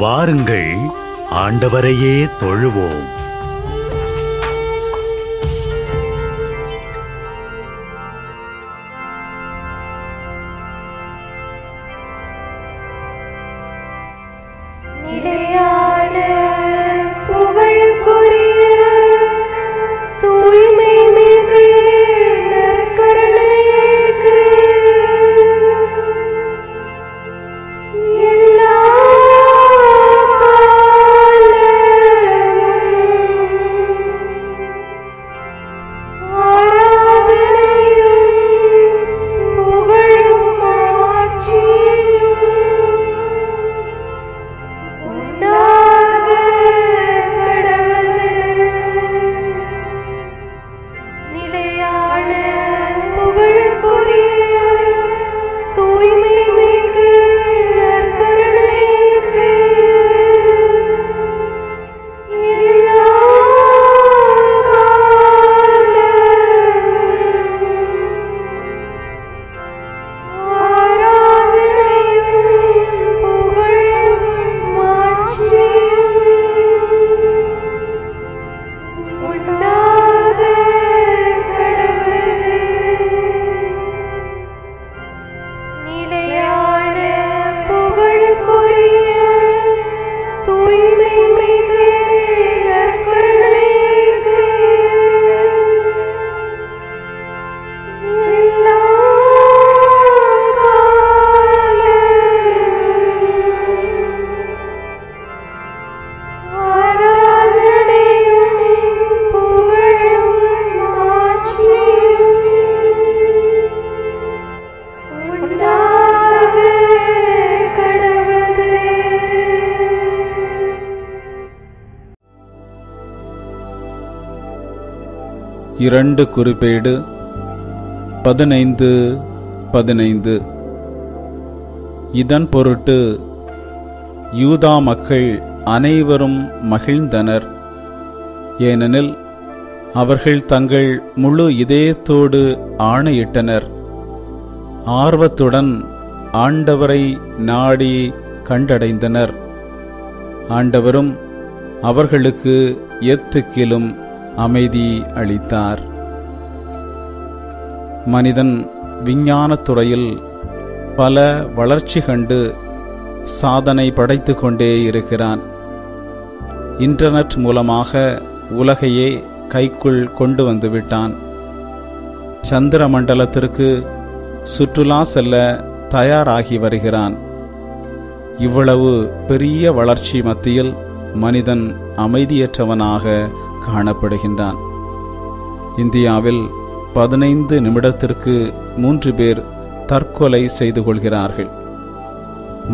வாருங்கள், ஆண்டவரையே தொழுவோம். இரண்டு குறிப்பேடு 15:15. இதன் பொருட்டு யூதா மக்கள் அனைவரும் மகிழ்ந்தனர். ஏனெனில் அவர்கள் தங்கள் முழு இதயத்தோடு ஆணையிட்டனர். ஆர்வத்துடன் ஆண்டவரை நாடி கண்டடைந்தனர். ஆண்டவரும் அவர்களுக்கு எத்திக்கிலும் அமைதி அளித்தார். மனிதன் விஞ்ஞானத் துறையில் பல வளர்ச்சி கண்டு சாதனை படைத்து கொண்டே இருக்கிறான். இன்டர்நெட் மூலமாக உலகையே கைக்குள் கொண்டு வந்து விட்டான். சந்திர மண்டலத்திற்கு சுற்றுலா செல்ல தயாராகி வருகிறான். இவ்வளவு பெரிய வளர்ச்சி மத்தியில் மனிதன் அமைதியற்றவனாக காணப்படுகின்றான். இந்தியாவில் 15 நிமிடத்திற்கு 3 பேர் தற்கொலை செய்து கொள்கிறார்கள்.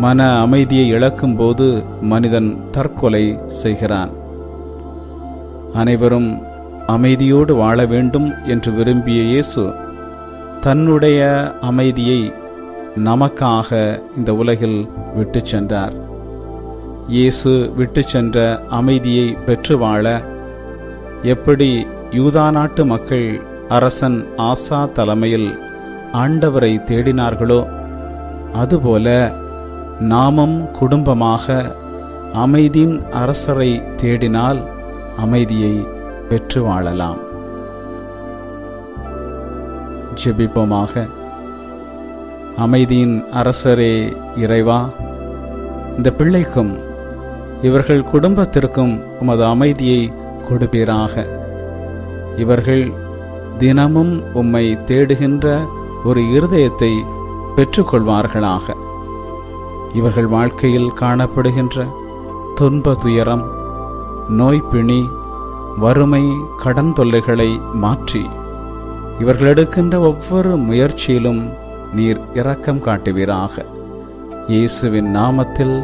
மன அமைதியை இழக்கும் போது மனிதன் தற்கொலை செய்கிறான். அனைவரும் அமைதியோடு வாழ வேண்டும் என்று விரும்பிய இயேசு தன்னுடைய அமைதியை நமக்காக இந்த உலகில் விட்டு சென்றார். இயேசு விட்டு சென்ற அமைதியை பெற்று வாழ எப்படி யூதா நாட்டு மக்கள் அரசன் ஆசா தலைமையில் ஆண்டவரை தேடினார்களோ, அதுபோல நாமும் குடும்பமாக அமைதியின் அரசரை தேடினால் அமைதியை பெற்று வாழலாம். ஜெபிப்போமாக. அமைதியின் அரசரே இறைவா, இந்த பிள்ளைக்கும் இவர்கள் குடும்பத்திற்கும் உமது அமைதியை கொடுப்பீராக. இவர்கள் தினமும் உம்மை தேடுகின்ற ஒரு இருதயத்தை பெற்றுக்கொள்வார்களாக. இவர்கள் வாழ்க்கையில் காணப்படுகின்ற துன்ப துயரம், நோய்பிணி, வறுமை, கடன் தொல்லைகளை மாற்றி இவர்கள் எடுக்கின்ற ஒவ்வொரு முயற்சியிலும் நீர் இரக்கம் காட்டுவீராக. இயேசுவின் நாமத்தில்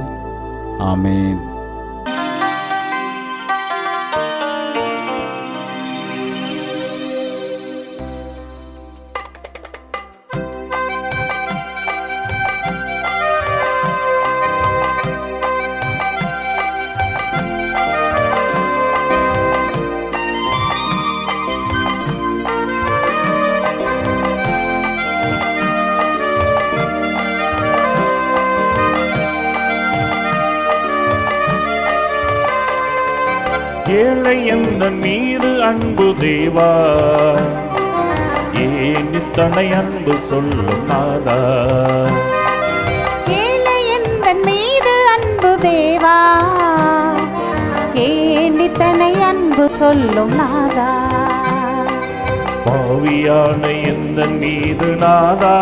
ஆமேன். ஏழை எந்தன் மீது அன்பு தேவா, ஏன் இத்தனை அன்பு சொல்லும் நாதா. ஏழை எந்தன் மீது அன்பு தேவா, ஏன் இத்தனை அன்பு சொல்லும் நாதா. பாவியான எந்தன் மீது நாதா,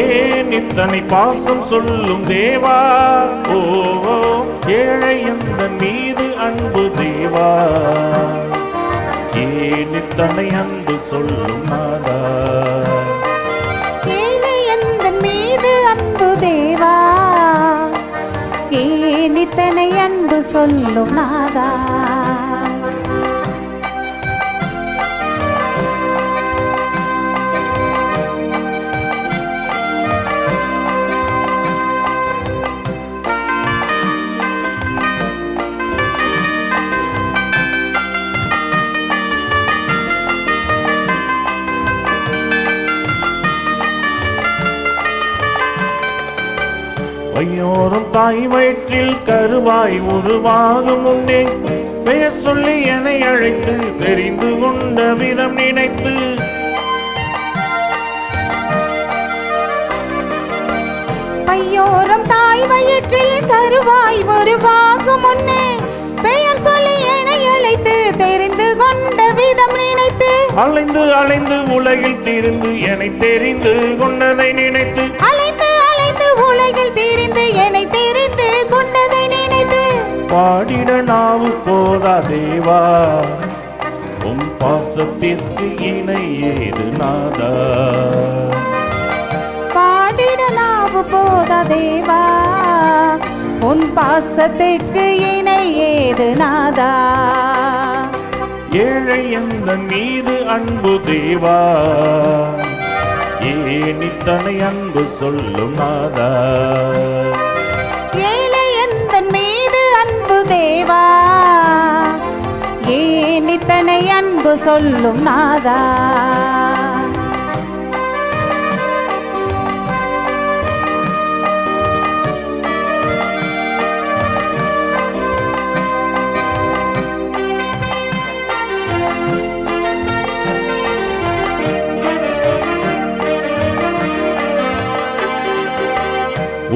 ஏன் இத்தனை பாசம் சொல்லும் தேவா. ஓ ஏழை எந்தன் மீது அன்பு தேவா, ஏன் இத்தனை அன்பு சொல்லும் நாதா. ஏழை எந்தன் மீது அன்பு தேவா, ஏன் இத்தனை அன்பு சொல்லும் நாதா. ஐயோரும் தாய் வயிற்றில் கருவாய் உருவாகும் முன்னே பெயர் சொல்லி என்னை அழைத்து தெரிந்து கொண்ட விதம் நினைத்து, ஐயோரும் தாய் வயிற்றில் கருவாய் உருவாகும் முன்னே பெயர் சொல்லி என்னை அழைத்து தெரிந்து கொண்ட விதம் நினைத்து, அலைந்து அலைந்து உலகில் திரிந்து என்னை தெரிந்து கொண்டதை நினைத்து, அலைந்து அலைந்து உலகில் திரிந்து என்னை தெரிந்து கொண்டதை நினைத்து, பாடிட நாவு போதா தேவா, உம் பாசத்திற்கு இணை ஏது நாதா. பாடிட நாவு போதா தேவா, உன் பாசத்துக்கு இணை ஏது நாதா. ஏழை எந்தன் மீது அன்பு தேவா, ஏன் இத்தனை அன்பு சொல்லும் நாதா. ஏழை எந்தன் மீது அன்பு தேவா, ஏன் இத்தனை அன்பு சொல்லும் நாதா.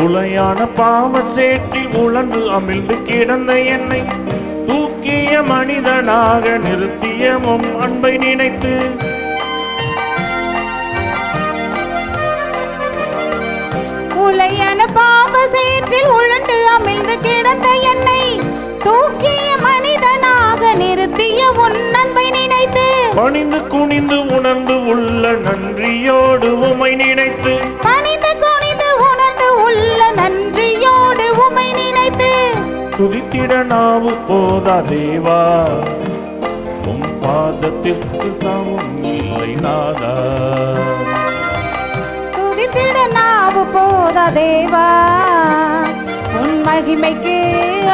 உளையான பாவ சேற்றில் உழந்து அமிழ்ந்து கிடந்த என்னை தூக்கிய மனிதனாக நிறுத்திய உம் அன்பை நினைத்து, உளையான பாவ சேற்றில் உழண்டு அமிழ்ந்து கிடந்த என்னை தூக்கிய மனிதனாக நிறுத்திய உன் அன்பை நினைத்து, பணிந்து குனிந்து உணர்ந்து உள்ள நன்றியோடு உமை நினைத்து, பணிந்து குனிந்து உணர்ந்து உள்ள நன்றியோடு உமை நினைத்து, துதித்திட நாவு போதா தேவா, உம் பாதத்திற்கு சமம் இல்லை நாதா. துதித்திட நாவு போதா தேவா, உன் மகிமைக்கு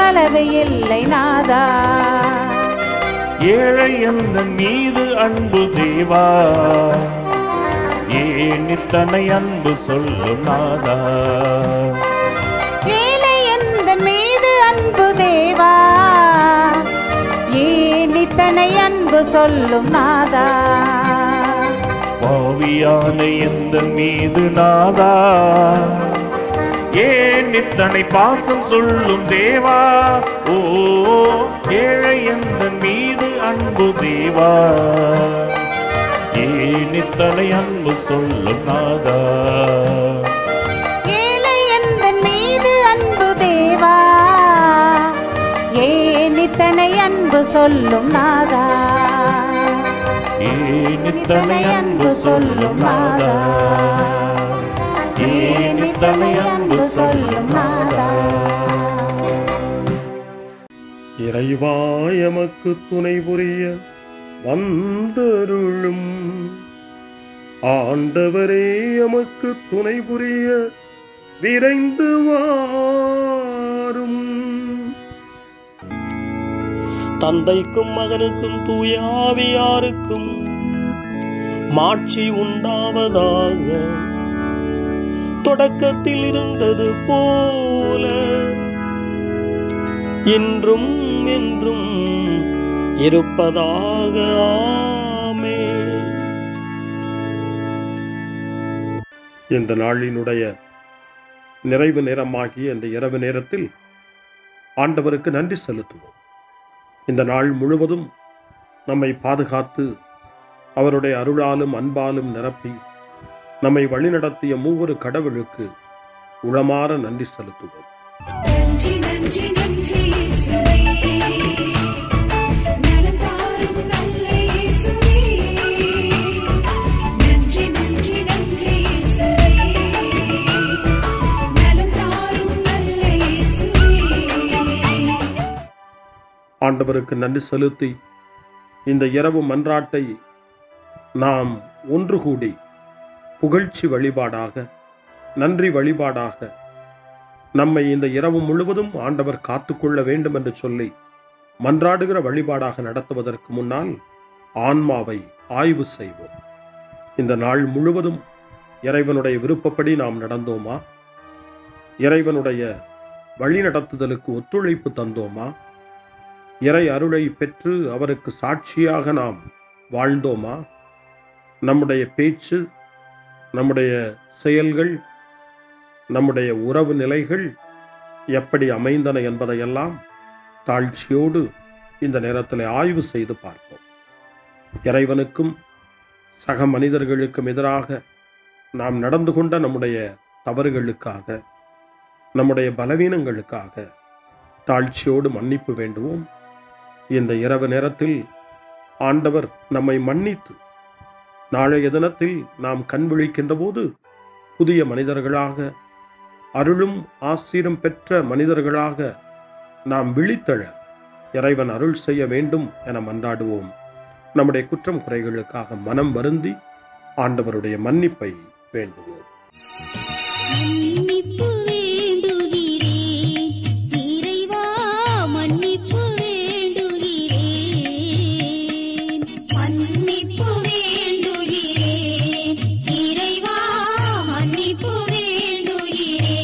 அளவு இல்லை நாதா. ஏழை எந்தன் மீது அன்பு தேவா, ஏன் இத்தனை அன்பு சொல்லும் நாதா. ஏழை எந்தன் மீது அன்பு தேவா, ஏன் இத்தனை அன்பு சொல்லும் நாதா. பாவியான எந்தன் மீது நாதா, ஏன் இத்தனை பாசம் சொல்லும் தேவா. ஓ ஏழை எந்தன் மீது அன்பு தேவா, ஏன் இத்தனை அன்பு சொல்லும் நாதா. ஏழை எந்தன் மீது அன்பு தேவா, ஏன் இத்தனை அன்பு சொல்லும் நாதா. ஏன் இத்தனை அன்பு சொல்லும் நாதா, ஏன் இத்தனை அன்பு சொல்லும் நாதா. இறைவா எமக்கு துணை புரிய வந்தருளும், ஆண்டவரே எமக்கு துணை புரிய விரைந்து வாரும். தந்தைக்கும் மகனுக்கும் தூய ஆவியாருக்கும் மாட்சி உண்டாவதாக. தொடக்கத்தில் இருந்தது போல இன்றும் என்றும் இருப்பதாக. ஆமென். இந்த நாளினுடைய நிறைவு நேரமாகிய இந்த இரவு நேரத்தில் ஆண்டவருக்கு நன்றி செலுத்துவோம். இந்த நாள் முழுவதும் நம்மை பாதுகாத்து அவருடைய அருளாலும் அன்பாலும் நிரப்பி நம்மை வழிநடத்திய மூவொரு கடவுளுக்கு உளமாற நன்றி செலுத்துவோம். நன்றி நன்றி நன்றி இயேசுவே, நலம் தாரும் நல்ல இயேசுவே. நன்றி நன்றி நன்றி இயேசுவே, நலம் தாரும் நல்ல இயேசுவே. ஆண்டவருக்கு நன்றி செலுத்தி இந்த இரவு மன்றாட்டை நாம் ஒன்று கூடி புகழ்ச்சி வழிபாடாக, நன்றி வழிபாடாக நம்மை இந்த இரவு முழுவதும் ஆண்டவர் காத்துக்கொள்ள வேண்டும் என்று சொல்லி மன்றாடுகிற வழிபாடாக நடத்துவதற்கு முன்னால் ஆன்மாவை ஆய்வு செய்வோம். இந்த நாள் முழுவதும் இறைவனுடைய விருப்பப்படி நாம் நடந்தோமா? இறைவனுடைய வழிநடத்துதலுக்கு ஒத்துழைப்பு தந்தோமா? இறை அருளை பெற்று அவருக்கு சாட்சியாக நாம் வாழ்ந்தோமா? நம்முடைய பேச்சு, நம்முடைய செயல்கள், நம்முடைய உறவு நிலைகள் எப்படி அமைந்தன என்பதையெல்லாம் தாழ்ச்சியோடு இந்த நேரத்தில் ஆய்வு செய்து பார்ப்போம். இறைவனுக்கும் சக மனிதர்களுக்கும் எதிராக நாம் நடந்து கொண்ட நம்முடைய தவறுகளுக்காக, நம்முடைய பலவீனங்களுக்காக தாழ்ச்சியோடு மன்னிப்பு வேண்டுவோம். இந்த இரவு நேரத்தில் ஆண்டவர் நம்மை மன்னித்து நாளைய தினத்தில் நாம் கண் விழிக்கின்ற போது புதிய மனிதர்களாக, அருளும் ஆசீரும் பெற்ற மனிதர்களாக நாம் விழித்தெழ இறைவன் அருள் செய்ய வேண்டும் என மன்றாடுவோம். நம்முடைய குற்றம் குறைகளுக்காக மனம் வருந்தி ஆண்டவருடைய மன்னிப்பை வேண்டுவோம். மன்னிப்பு வேண்டுகிறேன் இறைவா, மன்னிப்பு வேண்டுகிறேன். மன்னிப்பு வேண்டுகிறேன் இறைவா, மன்னிப்பு வேண்டுகிறேன்.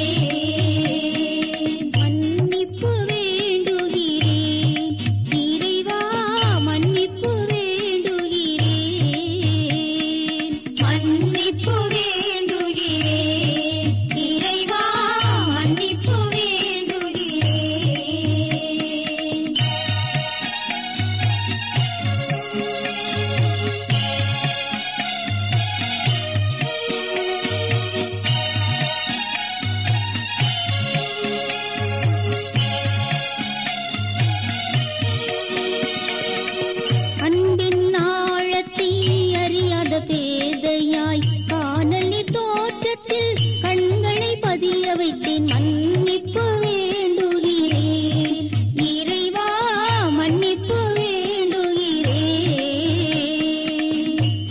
மன்னிப்பு வேண்டுகிறேன் இறைவா, மன்னிப்பு வேண்டுகிறேன். மன்னிப்பு வேண்டுகிறேன் இறைவா, மன்னிப்பு வேண்டுகிறேன். அன்பின் ஆழத்தை அறியாத பேதையாய் காணலின் தோற்றத்தில் கண்களை பதிய வைத்தேன். மன்னிப்பு வேண்டுகிறேன் இறைவா, மன்னிப்பு வேண்டுகிறேன்.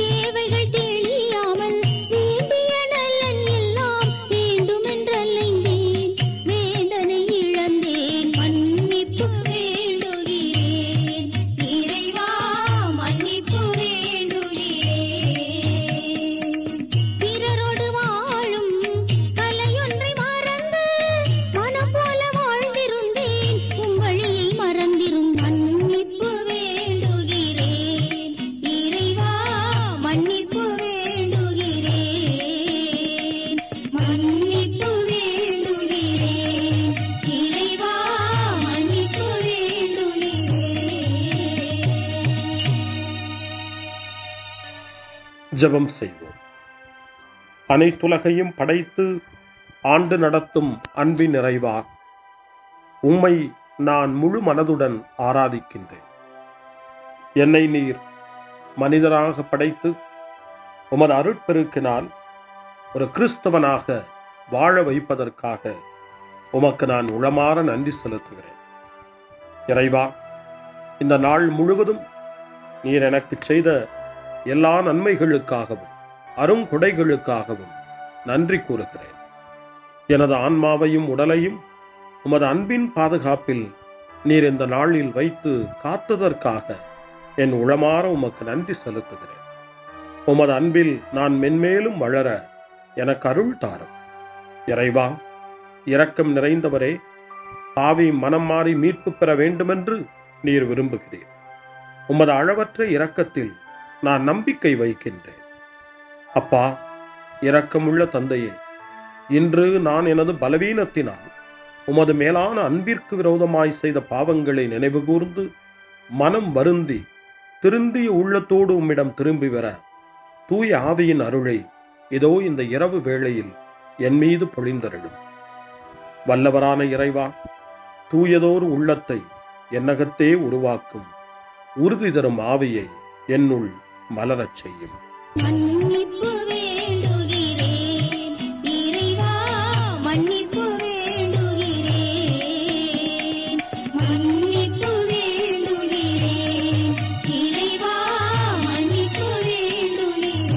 தேவைகள் தெளியாமல் வேண்டிய நலன் எல்லாம் வேண்டுமென்றலைந்தேன், வேதனை இழந்தேன். மன்னிப்பு வேண்டுகிறேன் இறைவா, மன்னிப்பு வேண்டுகிறேன். பிறரோடு வாழும் கலையொன்றை மறந்து மனம் போல வாழ்ந்திருந்தேன், உம் வழியை மறந்திரும். மன்னிப்பு வேண்டுகிறேன் இறைவா, மன்னிப்பு வேண்டுகிறேன். மன்னிப்பு வேண்டுகிறேன் இறைவா, மன்னிப்பு வேண்டுகிறேன். ஜெபம் செய்வோம். அனைத்துலகையும் படைத்து ஆண்டு நடத்தும் அன்பின் நிறைவா, உம்மை நான் முழு மனதுடன் ஆராதிக்கின்றேன். என்னை நீர் மனிதராக படைத்து உமது அருட்பெருக்கினால் ஒரு கிறிஸ்தவனாக வாழ வைப்பதற்காக உமக்கு நான் உளமாற நன்றி செலுத்துகிறேன். இறைவா, இந்த நாள் முழுவதும் நீர் எனக்கு செய்த எல்லா நன்மைகளுக்காகவும் அருங்கொடைகளுக்காகவும் நன்றி கூறுகிறேன். எனது ஆன்மாவையும் உடலையும் உமது அன்பின் பாதுகாப்பில் நீர் இந்த நாளில் வைத்து காத்ததற்காக என் உளமாற உமக்கு நன்றி செலுத்துகிறேன். உமது அன்பில் நான் மென்மேலும் வளர எனக்கு அருள் தாரும். இறைவா, இரக்கம் நிறைந்தவரே, பாவி மனம் மாறி மீட்பு பெற வேண்டுமென்று நீர் விரும்புகிறீர். உமது அளவற்ற இரக்கத்தில் நான் நம்பிக்கை வைக்கின்றேன். அப்பா, இரக்கமுள்ள தந்தையே, இன்று நான் எனது பலவீனத்தினால் உமது மேலான அன்பிற்கு விரோதமாய் செய்த பாவங்களை நினைவு கூர்ந்து மனம் வருந்தி திருந்திய உள்ளத்தோடு உம்மிடம் திரும்பி வர தூய ஆவியின் அருளை இதோ இந்த இரவு வேளையில் என் மீது பொழிந்தருளும். வல்லவரான இறைவா, தூயதோர் உள்ளத்தை என்னகத்தே உருவாக்கும் உறுதி தரும் ஆவியை என்னுள் மலரச் செய்யும். மன்னிப்பு வேண்டுகிறேன் இறைவா, மன்னிப்பு வேண்டுகிறேன், மன்னிப்பு வேண்டுகிறேன் இறைவா, மன்னிப்பு வேண்டுகிறேன்.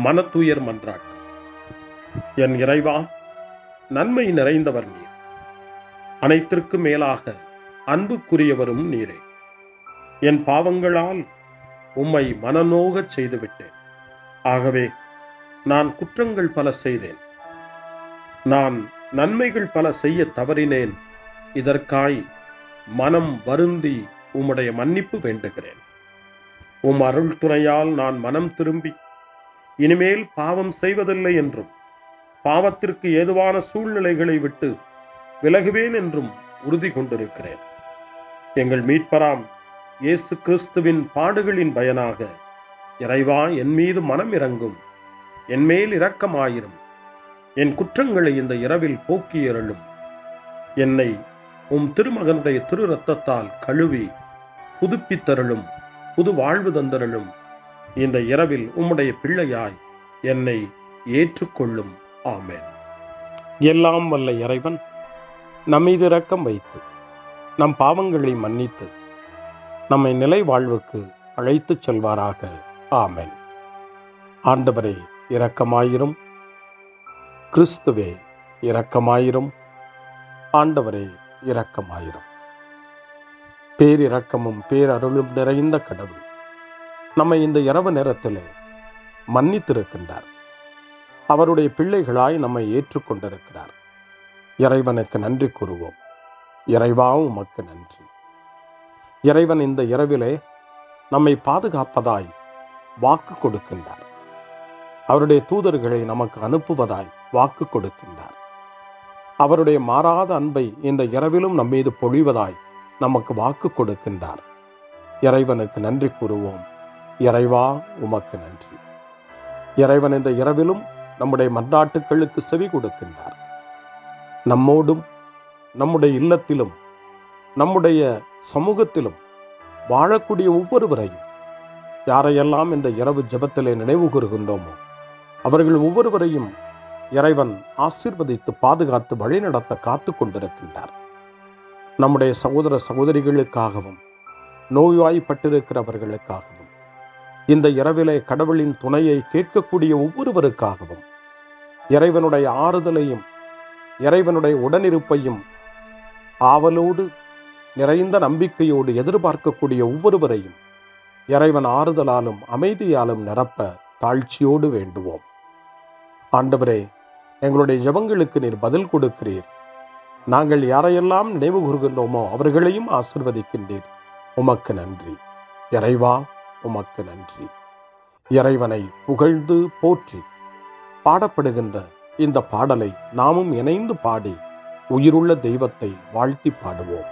மனத்துயர் மன்றாட்டு. என் இறைவா, நன்மை நிறைந்தவர் நீர், அனைத்திற்கு மேலாக அன்புக்குரியவரும் நீரே. என் பாவங்களால் உம்மை மனநோகச் செய்துவிட்டேன். ஆகவே நான் குற்றங்கள் பல செய்தேன், நான் நன்மைகள் பல செய்ய தவறினேன். இதற்காய் மனம் வருந்தி உம்முடைய மன்னிப்பு வேண்டுகிறேன். உம் அருள் துணையால் நான் மனம் திரும்பி இனிமேல் பாவம் செய்வதில்லை என்றும் பாவத்திற்கு ஏதுவான சூழ்நிலைகளை விட்டு விலகுவேன் என்றும் உறுதி கொண்டிருக்கிறேன். எங்கள் மீட்பராம் இயேசு கிறிஸ்துவின் பாடுகளின் பயனாக இறைவா, என் மீது மனம் இறங்கும், என் மேல் இரக்கமாயிரும். என் குற்றங்களை இந்த இரவில் போக்கியருளும். என்னை உம் திருமகனுடைய திரு இரத்தத்தால் கழுவி புதுப்பித்தருளும், புது வாழ்வு தந்தருளும். இந்த இரவில் உம்முடைய பிள்ளையாய் என்னை ஏற்றுக்கொள்ளும். ஆமென். எல்லாம் வல்ல இறைவன் நம்மீது இரக்கம் வைத்து நம் பாவங்களை மன்னித்து நம்மை நிலை வாழ்வுக்கு அழைத்துச் செல்வாராக. ஆமென். ஆண்டவரே இரக்கமாயிரும். கிறிஸ்துவே இரக்கமாயிரும். ஆண்டவரே இரக்கமாயிரும். பேரிரக்கமும் பேரருளும் நிறைந்த கடவுள் நம்மை இந்த இரவு நேரத்திலே மன்னித்திருக்கின்றார். அவருடைய பிள்ளைகளாய் நம்மை ஏற்றுக்கொண்டிருக்கிறார். இறைவனுக்கு நன்றி கூறுவோம். இறைவா, உமக்கு நன்றி. இறைவன் இந்த இரவிலே நம்மை பாதுகாப்பதாய் வாக்கு கொடுக்கின்றார். அவருடைய தூதர்களை நமக்கு அனுப்புவதாய் வாக்கு கொடுக்கின்றார். அவருடைய மாறாத அன்பை இந்த இரவிலும் நம்மீது பொழிவதாய் நமக்கு வாக்கு கொடுக்கின்றார். இறைவனுக்கு நன்றி கூறுவோம். இறைவா, உமக்கு நன்றி. இறைவன் இந்த இரவிலும் நம்முடைய மன்றாட்டுக்களுக்கு செவி கொடுக்கின்றார். நம்மோடும் நம்முடைய இல்லத்திலும் நம்முடைய சமூகத்திலும் வாழக்கூடிய ஒவ்வொருவரையும், யாரையெல்லாம் இந்த இரவு ஜெபத்திலே நினைவு கூறுகின்றோமோ அவர்கள் ஒவ்வொருவரையும் இறைவன் ஆசீர்வதித்து பாதுகாத்து வழிநடத்த காத்து கொண்டிருக்கின்றார். நம்முடைய சகோதர சகோதரிகளுக்காகவும் நோய்வாய்ப்பட்டிருக்கிறவர்களுக்காகவும் இந்த இரவிலே கடவுளின் துணையை கேட்கக்கூடிய ஒவ்வொருவருக்காகவும் இறைவனுடைய ஆறுதலையும் இறைவனுடைய உடனிருப்பையும் ஆவலோடு நிறைந்த நம்பிக்கையோடு எதிர்பார்க்கக்கூடிய ஒவ்வொருவரையும் இறைவன் ஆறுதலாலும் அமைதியாலும் நிரப்ப தாழ்ச்சியோடு வேண்டுவோம். ஆண்டவரே, எங்களுடைய ஜெபங்களுக்கு நீர் பதில் கொடுக்கிறீர். நாங்கள் யாரையெல்லாம் நினைவு கூறுகின்றோமோ அவர்களையும் ஆசீர்வதிக்கின்றீர். உமக்கு நன்றி. இறைவா, உமக்கு நன்றி. இறைவனை புகழ்ந்து போற்றி பாடப்படுகின்ற இந்த பாடலை நாமும் இணைந்து பாடி உயிருள்ள தெய்வத்தை வாழ்த்தி பாடுவோம்.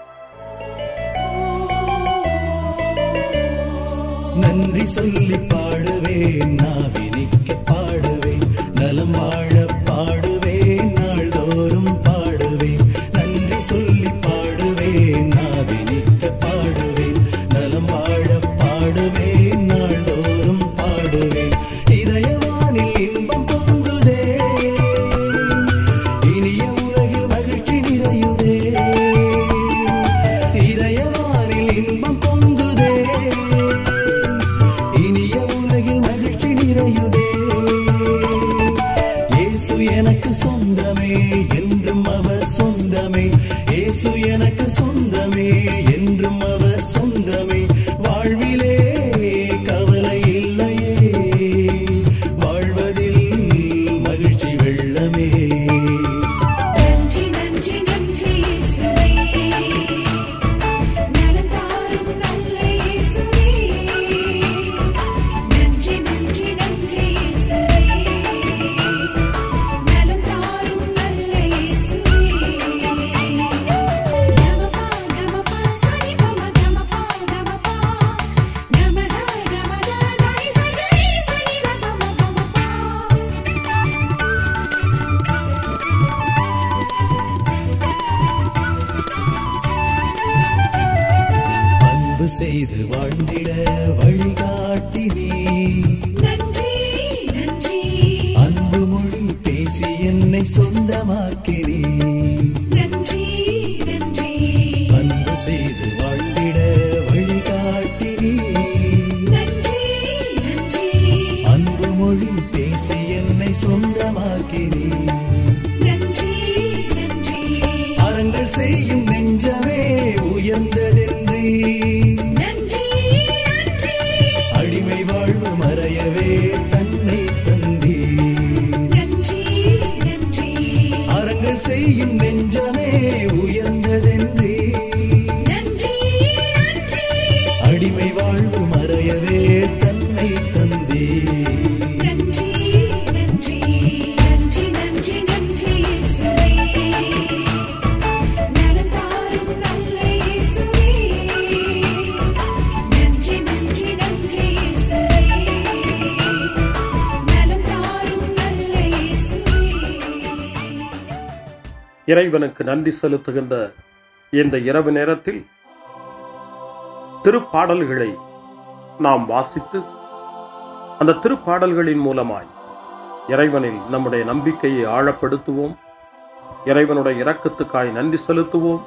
நன்றி சொல்லி பாடுவேன், நாவினிக்க பாடுவேன், நலம் வாழ பாடுவேன், நாள்தோறும் பாடுவேன். நன்றி சொல்லி பாடுவேன், நாவினிக்க பாடுவேன், நலம் வாழ பாடுவேன், நாள்தோறும் பாடுவேன். இதயவானில் இன்பம் பொங்குதே, இனிய உலகில் மகிழ்ச்சி நிறையுதே. இதயவானில் இன்பம் பொங்குதே, இனிய உலகில் மகிழ்ச்சி நிறையுதே. இயேசு எனக்கு சொந்தமே, என்றும் அவர் சொந்தமே. இயேசு எனக்கு சொந்தமே, என்றும் அவர் சொந்தமே. வாழ்விலே கவலை இல்லையே, வாழ்வதில் மகிழ்ச்சி வெள்ளமே. நன்றி செய்து வாழ்ந்திட வழிகாட்டினே. நன்றி நன்றி அன்பு மொழி பேசி என்னை சொந்தமாக்கினே. நன்றி நன்றி அன்பு செய்து வாழ்ந்திட வழிகாட்டினே. நன்றி நன்றி அன்பு மொழி பேசி என்னை சொந்தமாக்கினே. நன்றி நன்றி அறங்கள் செய்யும் நெஞ்சமே உயர்ந்ததென்றே. நன்றி நன்றி அடிமை வாழ்வு மறையவே தன்னை தந்தே. நன்றி நன்றி அறங்கள் செய்யும் நெஞ்சமே உயர்ந்ததென்றே. நன்றி நன்றி அடிமை வாழ்வு மறையவே தன்னை தந்தே. நன்றி நன்றி நன்றி நன்றி நன்றி இயேசுவே நலம் தாரும் நல்ல இயேசுவே நன்றி நன்றி நன்றி இயேசுவே நலம் தாரும் நல்ல இயேசுவே. இறைவனுக்கு நன்றி செலுத்துகின்ற இந்த இரவு நேரத்தில் திருப்பாடல்களை நாம் வாசித்து அந்த திருப்பாடல்களின் மூலமாய் இறைவனில் நம்முடைய நம்பிக்கையை ஆழப்படுத்துவோம். இறைவனுடைய இரக்கத்துக்காய் நன்றி செலுத்துவோம்.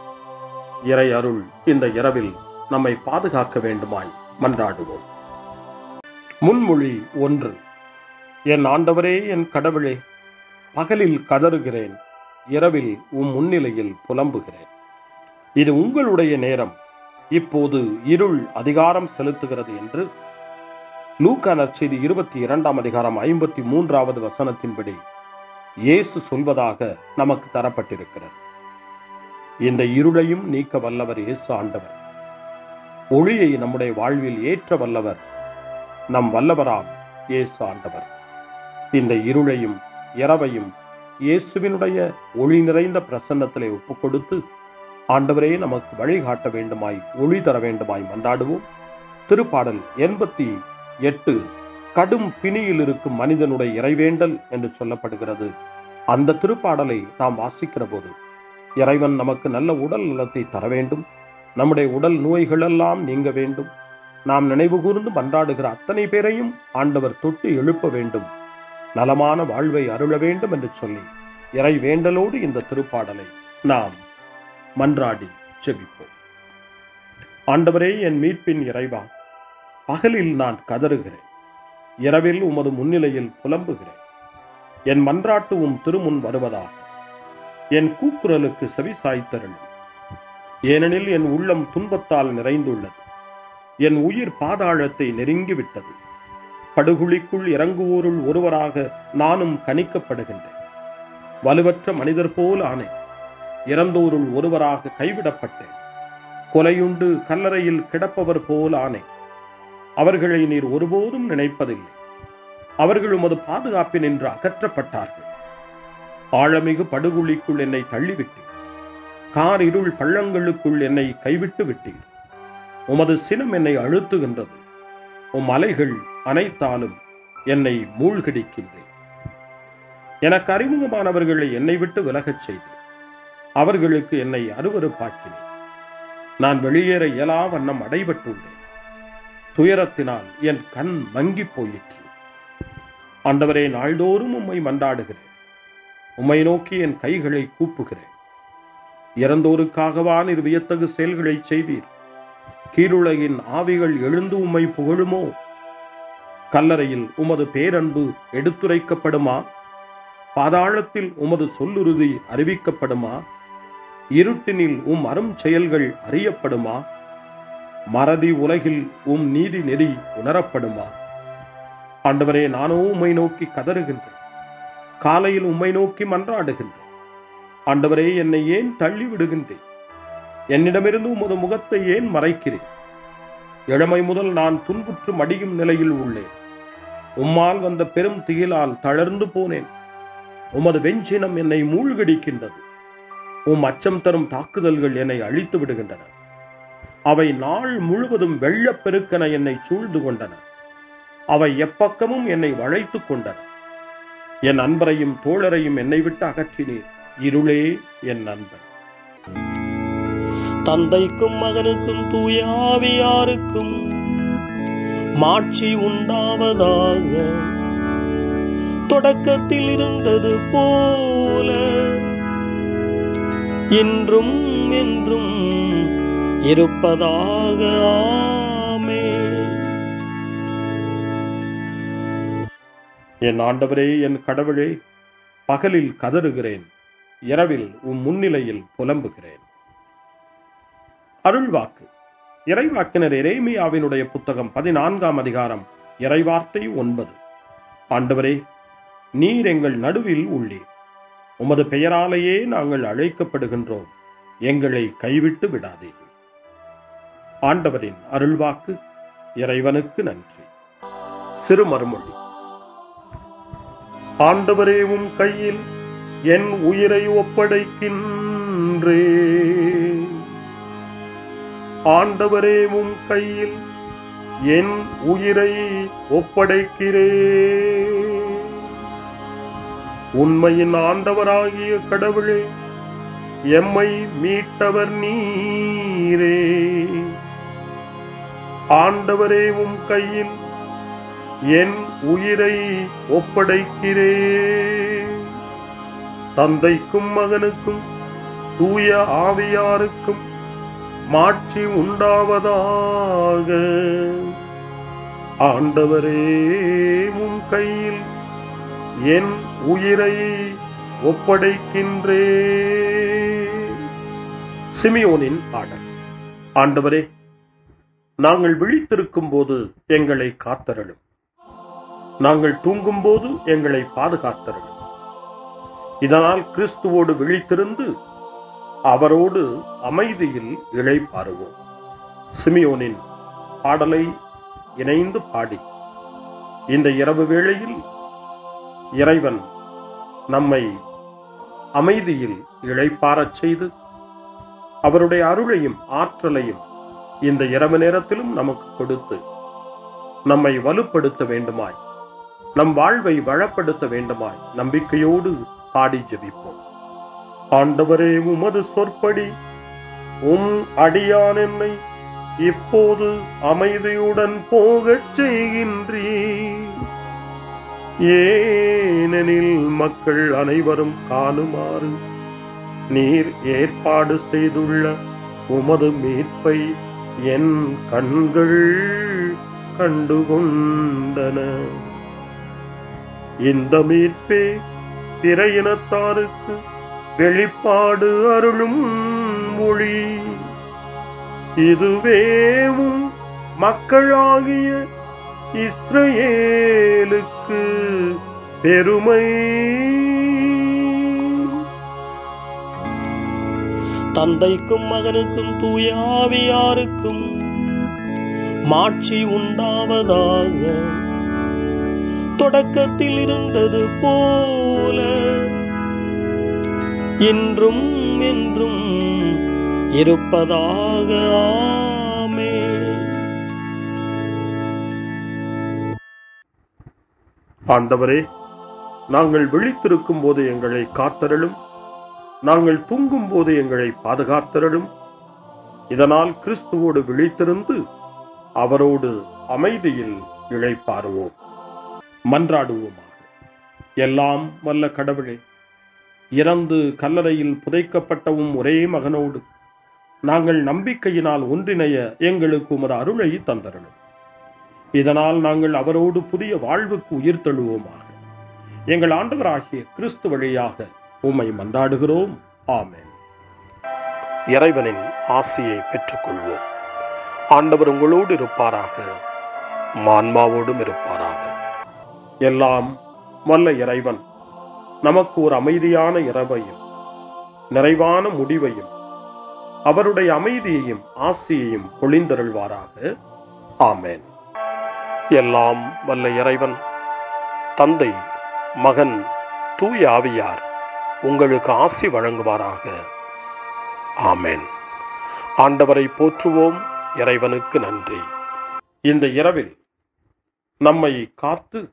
இறை அருள் இந்த இரவில் நம்மை பாதுகாக்க வேண்டுமாய் மன்றாடுவோம். முன்மொழி 1. என் ஆண்டவரே, என் கடவுளே, பகலில் கதறுகிறேன், இரவில் உம் முன்னிலையில் புலம்புகிறேன். இது உங்களுடைய நேரம், இப்போது இருள் அதிகாரம் செலுத்துகிறது என்று லூக்கா நற்செய்தி 22 அதிகாரம் 53வது வசனத்தின்படி இயேசு சொல்வதாக நமக்கு தரப்பட்டிருக்கிறது. இந்த இருளையும் நீக்க வல்லவர் இயேசு ஆண்டவர். ஒளியை நம்முடைய வாழ்வில் ஏற்ற வல்லவர் நம் வல்லவராம் இயேசு ஆண்டவர். இந்த இருளையும் இரவையும் இயேசுவினுடைய ஒளி நிறைந்த பிரசன்னத்திலே ஒப்புக் கொடுத்து ஆண்டவரே நமக்கு வழிகாட்ட வேண்டுமாய் ஒளி தர வேண்டுமாய் மன்றாடுவோம். திருப்பாடல் 88 கடும் பிணியில் இருக்கும் மனிதனுடைய இறைவேண்டல் என்று சொல்லப்படுகிறது. அந்த திருப்பாடலை நாம் வாசிக்கிற போது இறைவன் நமக்கு நல்ல உடல் நலத்தை தர வேண்டும், நம்முடைய உடல் நோய்களெல்லாம் நீங்க வேண்டும், நாம் நினைவு கூர்ந்து மன்றாடுகிற அத்தனை பேரையும் ஆண்டவர் தொட்டு எழுப்ப வேண்டும், நலமான வாழ்வை அருள வேண்டும் என்று சொல்லி இறை வேண்டலோடு இந்த திருப்பாடலை நாம் மன்றாடி செபிப்போம். ஆண்டவரே, என் மீட்பின் இறைவா, பகலில் நான் கதறுகிறேன், இரவில் உமது முன்னிலையில் புலம்புகிறேன். என் மன்றாட்டு உம் திருமுன் வருவதாக என் கூக்குரலுக்கு செவி சாய்த்தருளும். ஏனெனில் என் உள்ளம் துன்பத்தால் நிறைந்துள்ளது, என் உயிர் பாதாளத்தை நெருங்கிவிட்டது. படுகுழிக்குள் இறங்குவோருள் ஒருவராக நானும் கணிக்கப்படுகின்றேன். வலுவற்ற மனிதர் போல் ஆனேன், இறந்தோருள் ஒருவராக கைவிடப்பட்டேன். கொலையுண்டு கல்லறையில் கிடப்பவர் போல் ஆனேன். அவர்களை நீர் ஒருபோதும் நினைப்பதில்லை. அவர்கள் உமது பாதுகாப்பில் நின்று அகற்றப்பட்டார்கள். ஆழமிகு படுகுழிக்குள் என்னை தள்ளிவிட்டீர், கார் இருள் பள்ளங்களுக்குள் என்னை கைவிட்டு விட்டீர். உமது சினம் என்னை அழுத்துகின்றது, உம் அலைகள் அனைத்தாலும் என்னை மூழ்கடிக்கின்றேன். எனக்கு அறிமுகமானவர்களை என்னை விட்டு விலகச் செய்தேன், அவர்களுக்கு என்னை அருவருப்பாக்கினேன். நான் வெளியேற இயலா வண்ணம் அடைபட்டுள்ளேன், துயரத்தினால் என் கண் மங்கி போயிற்று. ஆண்டவரே, நாள்தோறும் உம்மை மன்றாடுகிறேன், உம்மை நோக்கி என் கைகளை கூப்புகிறேன். இறந்தோருக்காகவா நீர் வியத்தகு செயல்களை செய்வீர்? கீழுலகின் ஆவிகள் எழுந்து உம்மை புகழுமோ? கல்லறையில் உமது பேரன்பு எடுத்துரைக்கப்படுமா? பாதாளத்தில் உமது சொல்லுறுதி அறிவிக்கப்படுமா? இருட்டினில் உம் அரும் செயல்கள் அறியப்படுமா? மறதி உலகில் உம் நீதி நெறி உணரப்படுமா? ஆண்டவரே, நானோ உம்மை நோக்கி கதறுகின்றேன், காலையில் உம்மை நோக்கி மன்றாடுகின்றேன். ஆண்டவரே, என்னை ஏன் தள்ளி விடுகின்றேன்? என்னிடமிருந்து உமது முகத்தை ஏன் மறைக்கிறேன்? இளமை முதல் நான் துன்புற்று மடியும் நிலையில் உள்ளேன். உம்மால் வந்த பெரும் திகிலால் தளர்ந்து போனேன். உமது வெஞ்சினம் என்னை மூழ்கடிக்கின்றது. உம் அச்சம் தரும் தாக்குதல்கள் என்னை அழித்து விடுகின்றன. அவை நாள் முழுவதும் வெள்ளப்பெருக்கென என்னை சூழ்ந்து கொண்டன. அவை எப்பக்கமும் என்னை வளைத்துக் கொண்டன. என் அன்பரையும் தோழரையும் என்னை விட்டு அகற்றினீர். இருளே என் நண்பன். தந்தைக்கும் மகனுக்கும் தூய ஆவியாருக்கும் மாட்சி உண்டாவதாக. தொடக்கத்தில் இருந்தது போல இன்றும் என்றும் இருப்பதாக. ஆமென். என் ஆண்டவரே, என் கடவுளே, பகலில் கதறுகிறேன், இரவில் முன்னிலையில் புலம்புகிறேன். அருள்வாக்கு. இறைவாக்கினர் எரேமியாவினுடைய புத்தகம் 14ஆம் அதிகாரம், இறைவார்த்தை 9. ஆண்டவரே, நீர் எங்கள் நடுவில் உள்ளீர். உமது பெயராலேயே நாங்கள் அழைக்கப்படுகின்றோம். எங்களை கைவிட்டு விடாதீர்கள். ஆண்டவரின் அருள்வாக்கு. இறைவனுக்கு நன்றி. சிறு மறுமொழி. ஆண்டவரே, உம் கையில் என் உயிரை ஒப்படைக்கின்றேன். ஆண்டவரே, உம் கையில் என் உயிரை ஒப்படைக்கிறேன். உண்மையின் ஆண்டவராகிய கடவுளே, எம்மை மீட்டவர் நீரே. ஆண்டவரே, உம் கையில் என் உயிரை ஒப்படைக்கிறேன். தந்தைக்கும் மகனுக்கும் தூய ஆவியாருக்கும் மாட்சி உண்டாவதாக. ஆண்டவரே, உம் கையில் என் உயிரை ஒப்படைக்கின்றேன். சிமியோனின் பாடல். ஆண்டவரே, நாங்கள் விழித்திருக்கும் போது எங்களை காத்தருளும். நாங்கள் தூங்கும் போது எங்களை பாதுகாத்தருளும். இதனால் கிறிஸ்துவோடு விழித்திருந்து அவரோடு அமைதியில் இளைப்பாறுவோம். சிமியோனின் பாடலை இணைந்து பாடி இந்த இரவு வேளையில் இறைவன் நம்மை அமைதியில் இளைப்பாறச் செய்து அவருடைய அருளையும் ஆற்றலையும் இந்த இரவு நேரத்திலும் நமக்கு கொடுத்து நம்மை வலுப்படுத்த வேண்டுமாய், நம் வாழ்வை வளப்படுத்த வேண்டுமாய் நம்பிக்கையோடு பாடி ஜெபிப்போம். ஆண்டவரே, உமது சொற்படி உம் அடியான் என்னை இப்போது அமைதியுடன் போகச் செய்கின்றீர். ஏனெனில் மக்கள் அனைவரும் காணுமாறு நீர் ஏற்பாடு செய்துள்ள உமது மீட்பை என் கண்கள் கண்டுகொண்டன. இந்த மீட்பே பிற இனத்தாருக்கு வெளிப்பாடு அருளும் மொழி. இதுவேவும் மக்களாகிய இஸ்ரவேலுக்கு பெருமை. தந்தைக்கும் மகனுக்கும் தூய ஆவியாருக்கும் மாட்சி உண்டாவதாக. தொடக்கத்தில் இருந்தது போல இன்றும் என்றும் இருப்பதாக. ஆமென். ஆண்டவரே, நாங்கள் விழித்திருக்கும் போது எங்களை காத்தருளும். நாங்கள் தூங்கும் போது எங்களை பாதுகாத்தருளும். இதனால் கிறிஸ்துவோடு விழித்திருந்து அவரோடு அமைதியில் இளைப்பாறுவோம். மன்றாடுவோமாக. எல்லாம் வல்ல கடவுளே, இறந்து கல்லறையில் புதைக்கப்பட்டவும் ஒரே மகனோடு நாங்கள் நம்பிக்கையினால் ஒன்றிணைய எங்களுக்கு உமது அருளை தந்தருளும். இதனால் நாங்கள் அவரோடு புதிய வாழ்வுக்கு உயிர் தழுவோமாக. எங்கள் ஆண்டவராகிய கிறிஸ்து வழியாக உம்மை மன்றாடுகிறோம். ஆமென். இறைவனின் ஆசியை பெற்றுக்கொள்வோம். ஆண்டவர் உங்களோடு இருப்பாராக, ஆன்மாவோடும் இருப்பாராக. எல்லாம் வல்ல இறைவன் நமக்கு ஒரு அமைதியான இரவையும் நிறைவான முடிவையும் அவருடைய அமைதியையும் ஆசியையும் பொழிந்தருள்வாராக. ஆமென். எல்லாம் வல்ல இறைவன் தந்தை, மகன், தூய ஆவியார் உங்களுக்கு ஆசி வழங்குவாராக. ஆமென். ஆண்டவரை போற்றுவோம். இறைவனுக்கு நன்றி. இந்த இரவில் நம்மை காத்து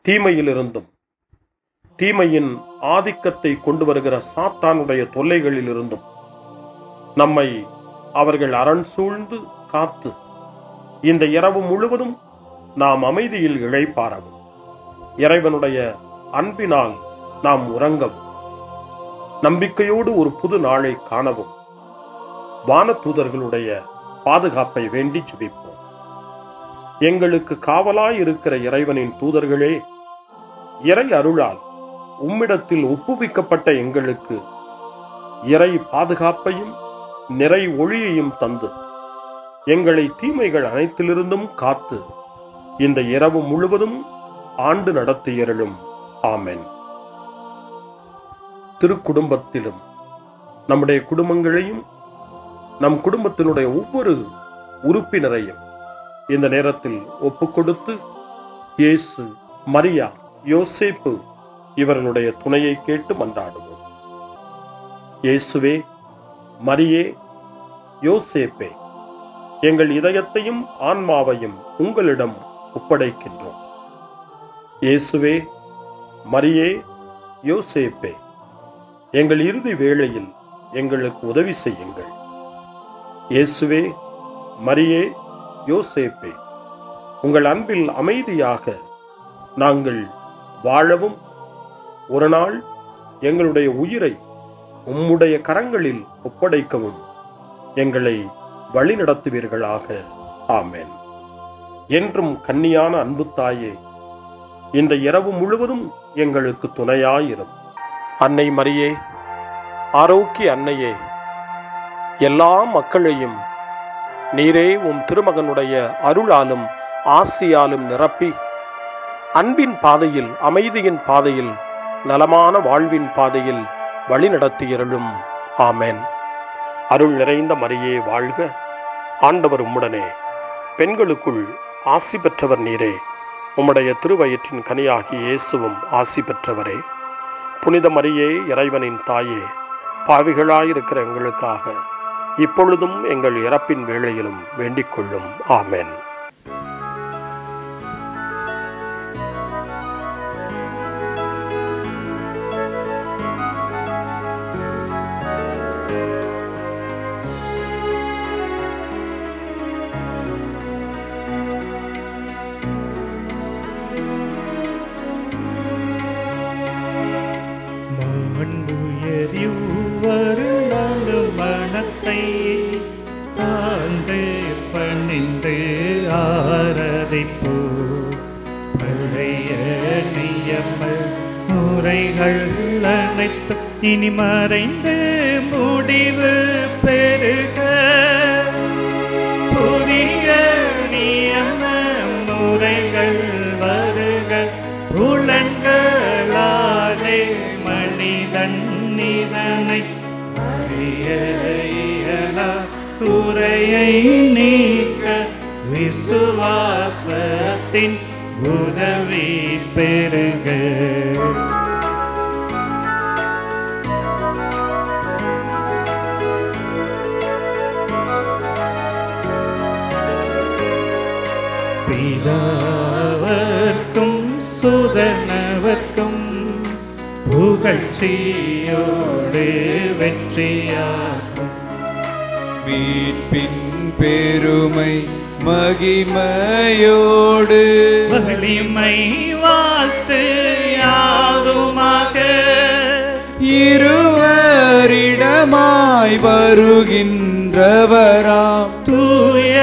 தீமையிலிருந்தும் தீமையின் ஆதிக்கத்தை கொண்டு வருகிற சாத்தானுடைய தொல்லைகளில் இருந்தும் நம்மை அவர்கள் அரண் சூழ்ந்து காத்து இந்த இரவு முழுவதும் நாம் அமைதியில் இளைப்பாறவும், இறைவனுடைய அன்பினால் நாம் உறங்கவும், நம்பிக்கையோடு ஒரு புது நாளை காணவும் வானதூதர்களுடைய பாதுகாப்பை வேண்டி ஜெபிப்போம். எங்களுக்கு காவலாய் இருக்கிற இறைவனின் தூதர்களே, இறை அருளால் உம்மிடத்தில் ஒப்புவிக்கப்பட்ட எங்களுக்கு இறை பாதுகாப்பையும் நிறை ஒளியையும் தந்து எங்களை தீமைகள் அனைத்திலிருந்தும் காத்து இந்த இரவு முழுவதும் ஆண்டு நடத்தியருளும். ஆமென். திருக்குடும்பத்திலும் நம்முடைய குடும்பங்களையும் நம் குடும்பத்தினுடைய ஒவ்வொரு உறுப்பினரையும் இந்த நேரத்தில் ஒப்புக்கொடுத்து இயேசு, மரியா, யோசேப்பு இவர்களுடைய துணையை கேட்டு மன்றாடுவோம். இயேசுவே, மரியே, யோசேப்பே, எங்கள் இதயத்தையும் ஆன்மாவையும் உங்களிடம் ஒப்படைக்கின்றோம். இயேசுவே, மரியே, யோசேப்பே, எங்கள் இறுதி வேளையில் எங்களுக்கு உதவி செய்யுங்கள். இயேசுவே, மரியே, யோசேப்பே, உங்கள் அன்பில் அமைதியாக நாங்கள் வாழவும் ஒரு நாள் எங்களுடைய உயிரை உம்முடைய கரங்களில் ஒப்படைக்கவும் எங்களை வழிநடத்துவீர்களாக. ஆமென். என்றும் கன்னியான அன்பு தாயே, இந்த இரவு முழுவதும் எங்களுக்கு துணையாயிரும். அன்னை மரியே, ஆரோக்கிய அன்னையே, எல்லா மக்களையும் நீரே உம் திருமகனுடைய அருளாலும் ஆசியாலும் நிரப்பி அன்பின் பாதையில், அமைதியின் பாதையில், நலமான வாழ்வின் பாதையில் வழிநடத்தியருளும். ஆமென். அருள் நிறைந்த மரியே வாழ்க, ஆண்டவர் உம்முடனே, பெண்களுக்குள் ஆசி பெற்றவர் நீரே, உம்முடைய திருவயிற்றின் கனியாகிய இயேசுவும் ஆசி பெற்றவரே. புனித மரியே, இறைவனின் தாயே, பாவிகளாயிருக்கிற எங்களுக்காக இப்பொழுதும் எங்கள் இறப்பின் வேளையிலும் வேண்டிக் கொள்ளும். ஆமென். மனத்தை தாழ்ந்து பணிந்து ஆராதிப்போ, பழைய நியம முறைகள் அனைத்தும் இனி மறைந்து முடிவு பெறுக. புதிய நியம முறைகள் வருக. புலன்களாலே மனிதன் இதனை குறையை நீக்க விசுவாசத்தின் உதவி பெறுக. பிதாவர்க்கும் சுதனவர்க்கும் புகழ்ச்சியோடு வெற்றியாகும். மீட்பின் பெருமை மகிமையோடு வலிமை வாழ்த்து யாதுமாக. இருவரிடமாய் வருகின்றவராம் தூய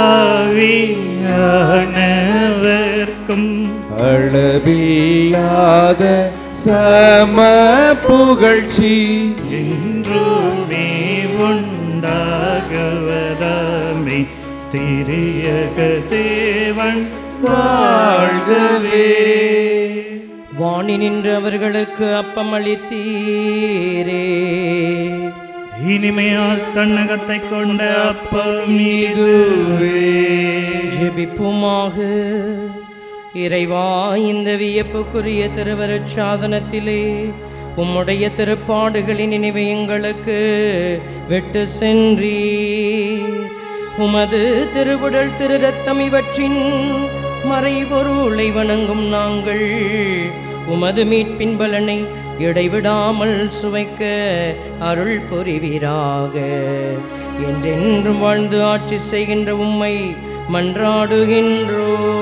ஆவியானவர்க்கும் அளவில்லாத சம புகழ்ச்சி என்றுமே உண்டாகுவதாமே. திரியக தேவன் வாழ்கவே. வாணி நின்று அவர்களுக்கு அப்பம் அளித்தீரே, இனிமையால் தன்னகத்தை கொண்ட அப்பம் இதுவே. ஜெபிப்புமாக. இறைவா, இந்த வியப்புக்குரிய திருவருட் சாதனத்திலே உம்முடைய திருப்பாடுகளின் நினைவை எங்களுக்கு விட்டு சென்றீர். உமது திருவுடல் திரு ரத்தம் இவற்றின் மறைபொருளை வணங்கும் நாங்கள் உமது மீட்பின் பலனை இடைவிடாமல் சுவைக்க அருள் புரிவீராக. என்றென்றும் வாழ்ந்து ஆட்சி செய்கின்ற உம்மை மன்றாடுகின்றோம்.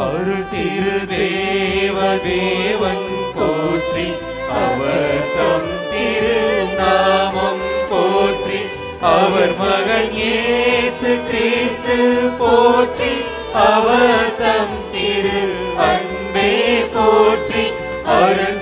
அருள் திரு தேவன் போற்றி, அவர் தம் திரு நாமம் போற்றி, அவர் மகன் இயேசு கிறிஸ்து போற்றி, அவர் தம் திரு அன்பே போற்றி, அருள்